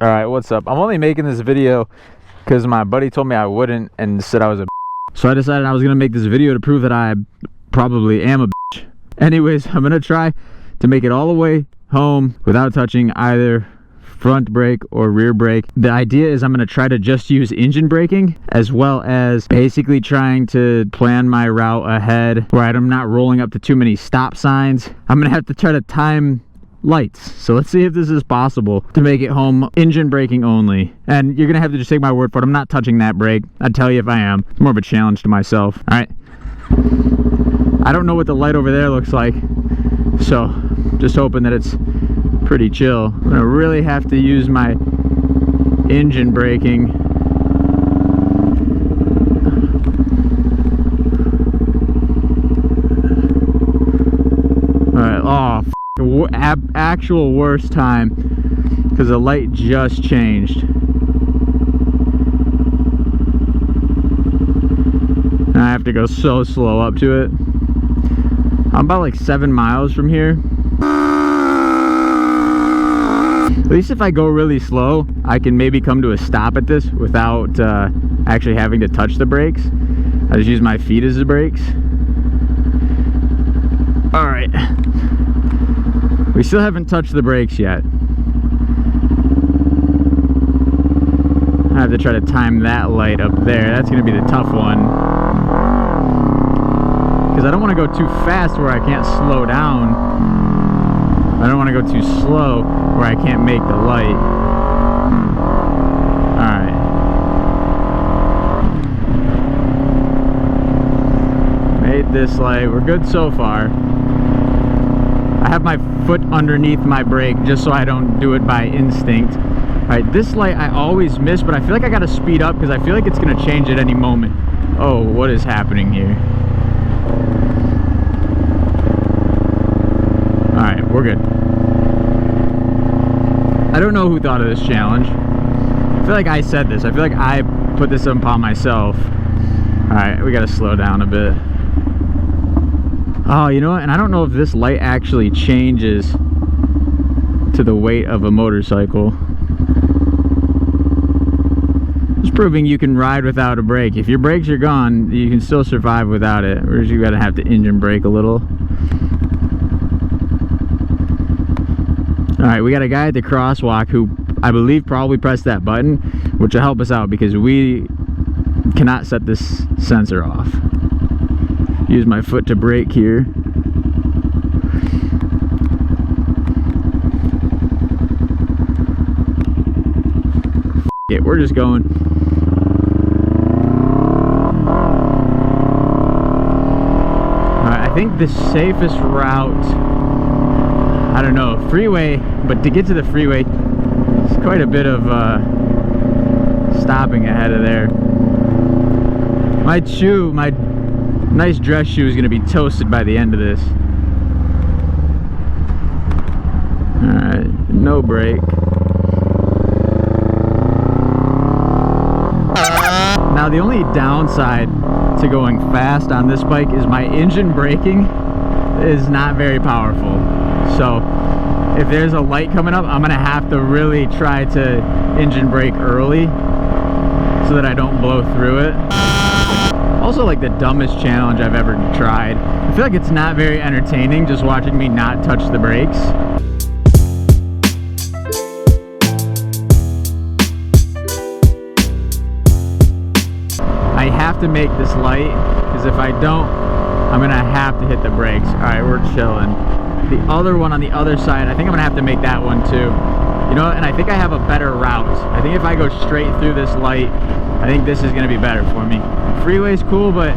All right, what's up? I'm only making this video because my buddy told me I wouldn't and said I was a so I decided I was gonna make this video to prove that I probably am a bitch. Anyways, I'm gonna try to make it all the way home without touching either front brake or rear brake. The idea is I'm gonna try to just use engine braking, as well as basically trying to plan my route ahead where I'm not rolling up to too many stop signs. I'm gonna have to try to time lights, so let's see if this is possible to make it home engine braking only. And you're gonna have to just take my word for it. I'm not touching that brake. I'd tell you if I am. It's more of a challenge to myself. All right, I don't know what the light over there looks like, so just hoping that it's pretty chill. I'm gonna really have to use my engine braking. All right, oh, actual worst time because the light just changed. I have to go so slow up to it. I'm about like 7 miles from here. At least if I go really slow, I can maybe come to a stop at this without actually having to touch the brakes. I just use my feet as the brakes. All right. We still haven't touched the brakes yet. I have to try to time that light up there. That's gonna be the tough one. Because I don't want to go too fast where I can't slow down. I don't want to go too slow where I can't make the light. Alright. Made this light. We're good so far. I have my foot underneath my brake just so I don't do it by instinct. Alright, this light I always miss, but I feel like I gotta speed up because I feel like it's gonna change at any moment. Oh, what is happening here? Alright, we're good. I don't know who thought of this challenge. I feel like I said this. I feel like I put this upon myself. Alright, we gotta slow down a bit. Oh, you know what? And I don't know if this light actually changes to the weight of a motorcycle. Just proving you can ride without a brake. If your brakes are gone, you can still survive without it. Or you gotta have to engine brake a little. Alright, we got a guy at the crosswalk who I believe probably pressed that button, which will help us out because we cannot set this sensor off. Use my foot to brake here. F it, we're just going. Alright, I think the safest route, I don't know, freeway, but to get to the freeway, it's quite a bit of stopping ahead of there. My nice dress shoe is going to be toasted by the end of this. Alright, no brake. Now the only downside to going fast on this bike is my engine braking is not very powerful. So if there's a light coming up, I'm going to have to really try to engine brake early so that I don't blow through it. Also, like the dumbest challenge I've ever tried. I feel like it's not very entertaining just watching me not touch the brakes. I have to make this light because if I don't, I'm gonna have to hit the brakes. All right, we're chilling. The other one on the other side, I think I'm gonna have to make that one too. You know, and I think I have a better route. I think if I go straight through this light, I think this is gonna be better for me. Freeway's cool, but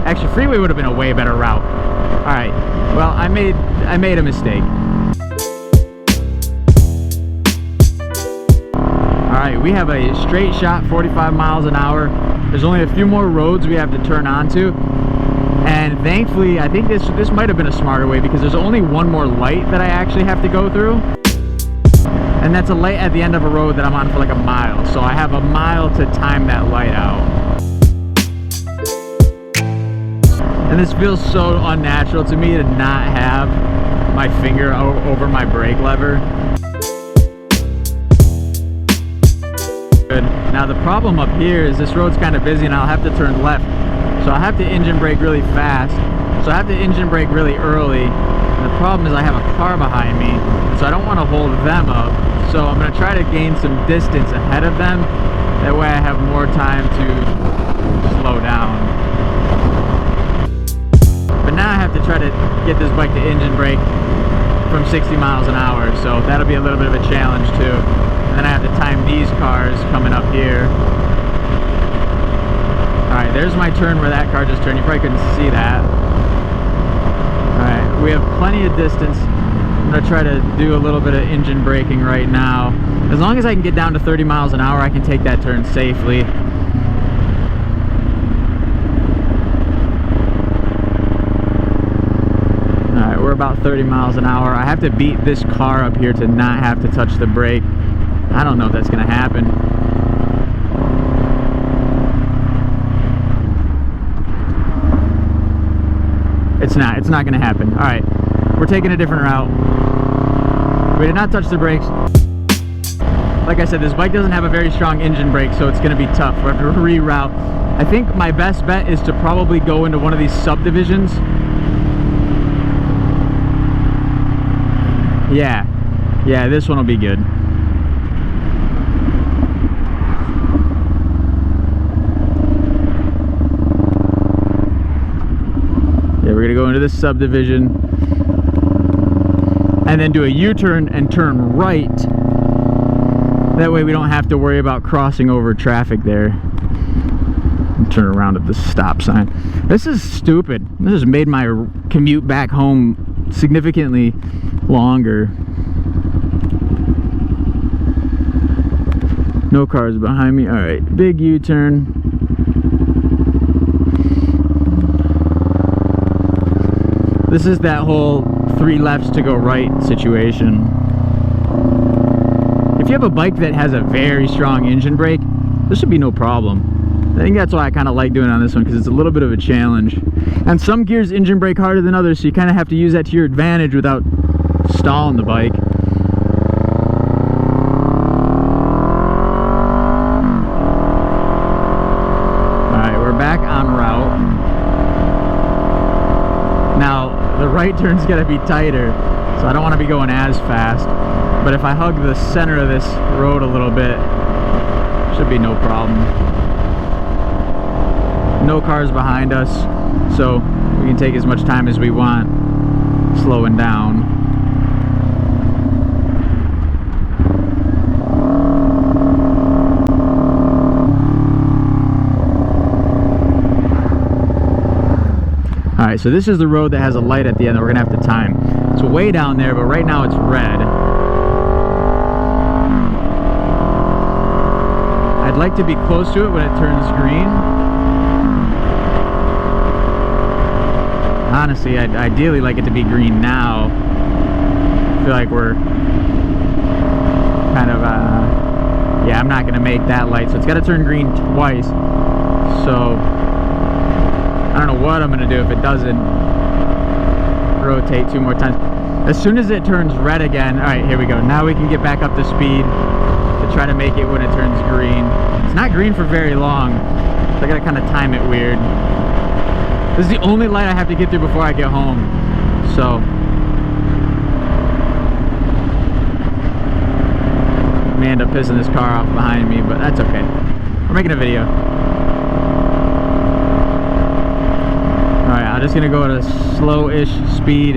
actually freeway would have been a way better route. All right, well, I made a mistake. All right, we have a straight shot, 45 miles an hour. There's only a few more roads we have to turn onto. And thankfully, I think this might have been a smarter way because there's only one more light that I actually have to go through. And that's a light at the end of a road that I'm on for like a mile. So I have a mile to time that light out. And this feels so unnatural to me to not have my finger over my brake lever. Good. Now the problem up here is this road's kind of busy and I'll have to turn left. So I have to engine brake really fast. So I have to engine brake really early. And the problem is I have a car behind me, so I don't want to hold them up. So I'm going to try to gain some distance ahead of them. That way I have more time to slow down. But now I have to try to get this bike to engine brake from 60 miles an hour. So that'll be a little bit of a challenge too. And then I have to time these cars coming up here. Alright, there's my turn where that car just turned. You probably couldn't see that. Alright, we have plenty of distance. I'm going to try to do a little bit of engine braking right now. As long as I can get down to 30 miles an hour, I can take that turn safely. Alright, we're about 30 miles an hour. I have to beat this car up here to not have to touch the brake. I don't know if that's going to happen. It's not going to happen. Alright, we're taking a different route. We did not touch the brakes. Like I said, this bike doesn't have a very strong engine brake, so it's going to be tough. We're going to reroute. I think my best bet is to probably go into one of these subdivisions. Yeah, this one will be good. Yeah, we're gonna go into this subdivision and then do a U-turn and turn right. That way we don't have to worry about crossing over traffic there. Turn around at the stop sign. This is stupid. This has made my commute back home significantly longer. No cars behind me. Alright, big U-turn. This is that whole 3 lefts to go right situation. If you have a bike that has a very strong engine brake, this should be no problem. I think that's why I kind of like doing it on this one, because it's a little bit of a challenge. And some gears engine brake harder than others, so you kind of have to use that to your advantage without stalling the bike. Alright, we're back on route. Now, the right turn's gotta be tighter, so I don't want to be going as fast. But if I hug the center of this road a little bit, should be no problem. No cars behind us, so we can take as much time as we want slowing down. Alright, so this is the road that has a light at the end that we're going to have to time. It's way down there, but right now it's red. I'd like to be close to it when it turns green. Honestly, I'd ideally like it to be green now. I feel like we're kind of, yeah, I'm not going to make that light, so it's got to turn green twice. So I don't know what I'm going to do if it doesn't rotate 2 more times. As soon as it turns red again, alright, here we go. Now we can get back up to speed to try to make it when it turns green. It's not green for very long, so I got to kind of time it weird. This is the only light I have to get through before I get home. So I may end up pissing this car off behind me, but that's okay. We're making a video. Alright, I'm just gonna go at a slow-ish speed.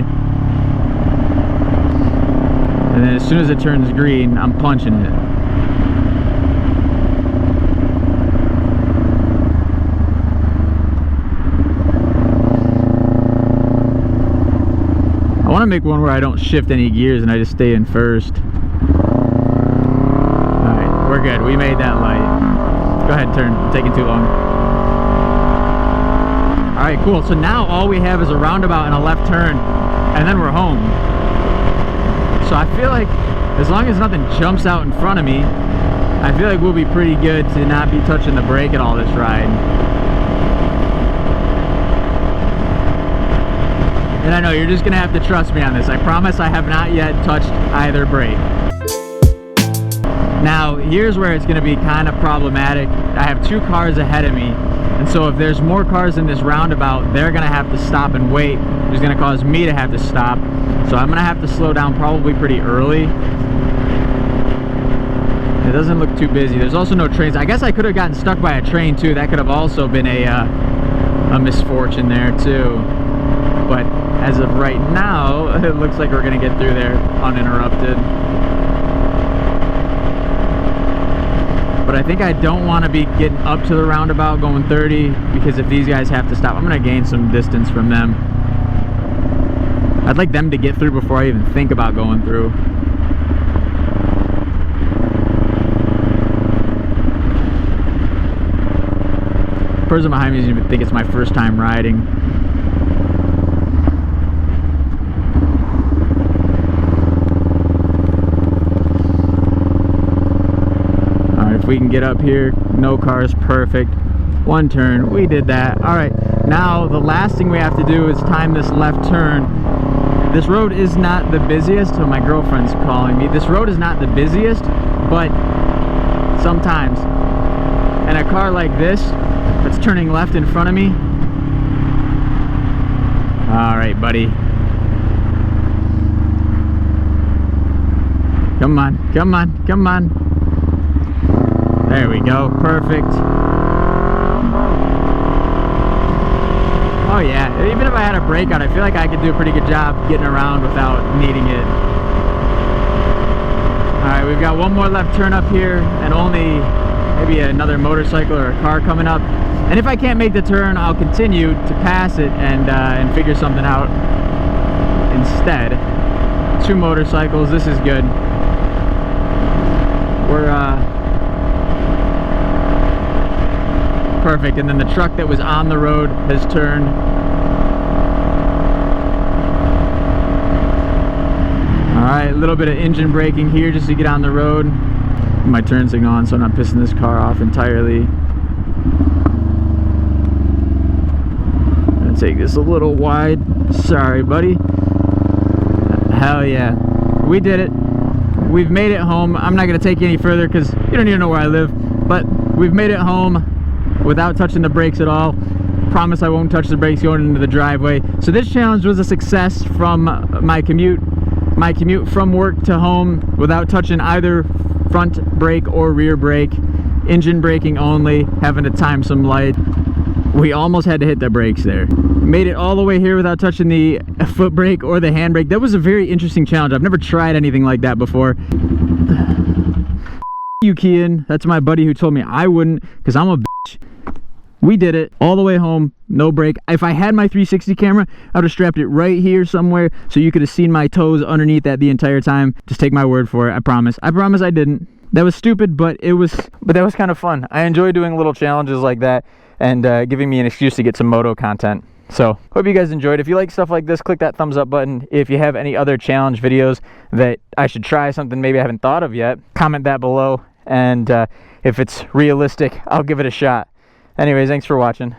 And then as soon as it turns green, I'm punching it. I want to make one where I don't shift any gears and I just stay in first. Alright, we're good. We made that light. Go ahead, turn. I'm taking too long. Alright, cool. So now all we have is a roundabout and a left turn, and then we're home. So I feel like as long as nothing jumps out in front of me, I feel like we'll be pretty good to not be touching the brake at all this ride. And I know you're just gonna have to trust me on this. I promise I have not yet touched either brake. Now, here's where it's going to be kind of problematic. I have 2 cars ahead of me, and so if there's more cars in this roundabout, they're going to have to stop and wait, which is going to cause me to have to stop. So I'm going to have to slow down probably pretty early. It doesn't look too busy. There's also no trains. I guess I could have gotten stuck by a train too. That could have also been a misfortune there too. But as of right now, it looks like we're going to get through there uninterrupted. But I think I don't want to be getting up to the roundabout going 30, because if these guys have to stop, I'm going to gain some distance from them. I'd like them to get through before I even think about going through. The person behind me doesn't even think it's my first time riding. If we can get up here, no cars, perfect. 1 turn, we did that. All right, now the last thing we have to do is time this left turn. This road is not the busiest. So my girlfriend's calling me. This road is not the busiest, but sometimes, and a car like this that's turning left in front of me. All right, buddy. Come on, come on, come on. There we go, perfect. Oh yeah, even if I had a brake on, I feel like I could do a pretty good job getting around without needing it. Alright, we've got 1 more left turn up here, and only maybe another motorcycle or a car coming up. And if I can't make the turn, I'll continue to pass it and figure something out instead. 2 motorcycles, this is good. We're perfect, and then the truck that was on the road has turned. Alright, a little bit of engine braking here just to get on the road. My turn signal on, so I'm not pissing this car off entirely. I'm gonna take this a little wide. Sorry, buddy. Hell yeah. We did it. We've made it home. I'm not gonna take you any further because you don't even know where I live, but we've made it home without touching the brakes at all. Promise I won't touch the brakes going into the driveway. So this challenge was a success from my commute from work to home without touching either front brake or rear brake. Engine braking only, having to time some light. We almost had to hit the brakes there. Made it all the way here without touching the foot brake or the handbrake. That was a very interesting challenge. I've never tried anything like that before. You, Kian. That's my buddy who told me I wouldn't, because I'm a bitch. We did it all the way home, no brake. If I had my 360 camera, I would have strapped it right here somewhere so you could have seen my toes underneath that the entire time. Just take my word for it. I promise. I promise I didn't. That was stupid, but that was kind of fun. I enjoy doing little challenges like that and giving me an excuse to get some moto content. So, hope you guys enjoyed. If you like stuff like this, click that thumbs up button. If you have any other challenge videos that I should try, something maybe I haven't thought of yet, comment that below. And if it's realistic, I'll give it a shot. Anyways, thanks for watching.